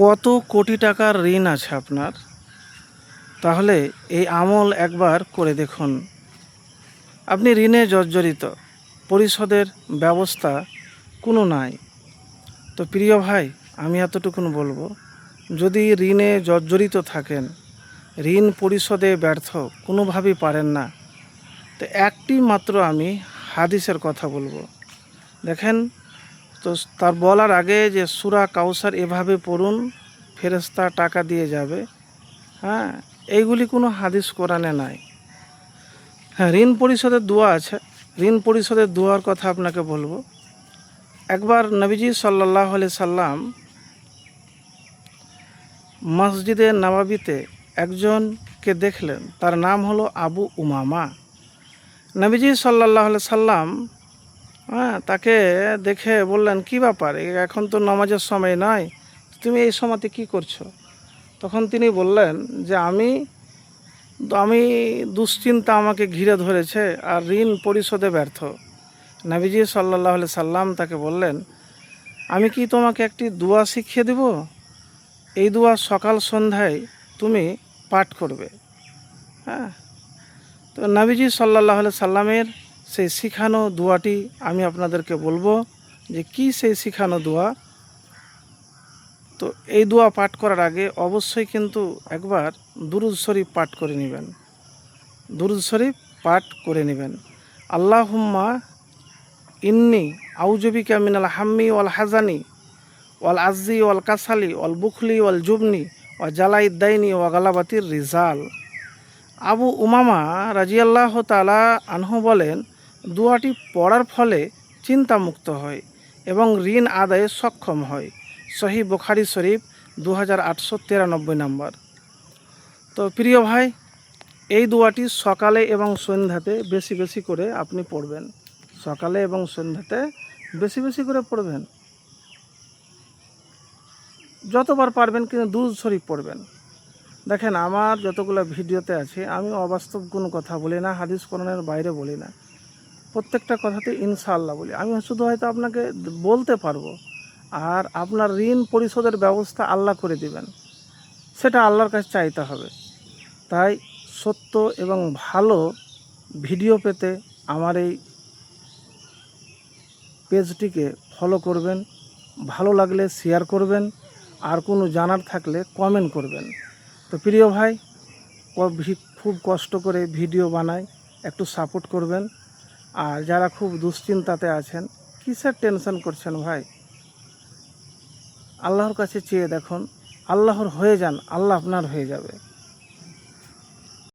কত কোটি টাকার ঋণ আছে আপনার, তাহলে এই আমল একবার করে দেখুন। আপনি ঋণে জর্জরিত, পরিশোধের ব্যবস্থা কোনো নাই। তো প্রিয় ভাই, আমি এতটুকুন বলবো, যদি ঋণে জর্জরিত থাকেন, ঋণ পরিশোধে ব্যর্থ, কোনোভাবেই পারেন না, তো একটি মাত্র আমি হাদিসের কথা বলবো। দেখেন, তো তার বলার আগে যে সূরা কাউসার এভাবে পড়ুন, ফেরেশতা টাকা দিয়ে যাবে, হ্যাঁ, এইগুলি কোনো হাদিস কোরআনে নাই। হ্যাঁ, ঋণ পরিশোধের দোয়া আছে। ঋণ পরিশোধের দোয়ার কথা আপনাকে বলবো। একবার নবীজি সাল্লাল্লাহু আলাইহি সাল্লাম মসজিদে নববীতে একজনকে দেখলেন, তার নাম হলো আবু উমামা। নবীজি সাল্লাল্লাহু আলাইহি সাল্লাম তাকে দেখে বললেন, কী ব্যাপার, এখন তো নামাজের সময় নয়, তুমি এই সময়তে কী করছো? তখন তিনি বললেন যে আমি দুশ্চিন্তা আমাকে ঘিরে ধরেছে আর ঋণ পরিশোধে ব্যর্থ। নবীজি সাল্লাল্লাহু আলাইহি সাল্লাম তাকে বললেন, আমি কি তোমাকে একটি দোয়া শিখিয়ে দেব? এই দোয়া সকাল সন্ধ্যায় তুমি পাঠ করবে। হ্যাঁ, তো নবীজি সাল্লাল্লাহু আলাইহি সাল্লামের সেই শিখানো দোয়াটি আমি আপনাদেরকে বলবো যে কি সেই শিখানো দোয়া। তো এই দোয়া পাঠ করার আগে অবশ্যই কিন্তু একবার দুরূদ শরীফ পাঠ করে নেবেন। দুরূদ শরীফ পাঠ করে নেবেন। আল্লাহুম্মা ইন্নি আউযুবিকা মিনাল হাম্মি ওয়াল হাজানি ওয়াল আজ্জি ওয়াল কাসালি ওয়াল বুখলি ওয়াল জুবনি ওয়া জালাইদ দাইনি ওয়া গালাবাতির রিজাল। আবু উমামা রাজিয়াল্লাহু তাআলা আনহু বলেন, দোয়াটি পড়ার ফলে চিন্তামুক্ত হয় এবং ঋণ আদায়ে সক্ষম হয়। সহিহ বুখারী শরীফ 2893 নম্বর। তো প্রিয় ভাই, এই দোয়াটি সকালে এবং সন্ধ্যাতে বেশি বেশি করে আপনি পড়বেন। সকালে এবং সন্ধ্যাতে বেশি বেশি করে পড়বেন, যতবার পারবেন, কিন্তু দুরূদ শরীফ পড়বেন। দেখেন, আমার যতগুলো ভিডিওতে আছে আমি অবাস্তব কোনো কথা বলি না, হাদিস কোরআনের বাইরে বলি না, প্রত্যেকটা কথাতে ইনশাআল্লাহ বলি। আমি শুধু হয়তো আপনাকে বলতে পারবো, আর আপনার ঋণ পরিশোধের ব্যবস্থা আল্লাহ করে দিবেন, সেটা আল্লাহর কাছে চাইতে হবে। তাই সত্য এবং ভালো ভিডিও পেতে আমার এই পেজটিকে ফলো করবেন, ভালো লাগলে শেয়ার করবেন, আর কোনো জানার থাকলে কমেন্ট করবেন। তো প্রিয় ভাই, খুব কষ্ট করে ভিডিও বানাই, একটু সাপোর্ট করবেন। আর যারা খুব দুশ্চিন্তাতে আছেন, কিসের টেনশন করছেন ভাই, আল্লাহর কাছে চেয়ে দেখুন, আল্লাহর হয়ে যান, আল্লাহ আপনার হয়ে যাবে।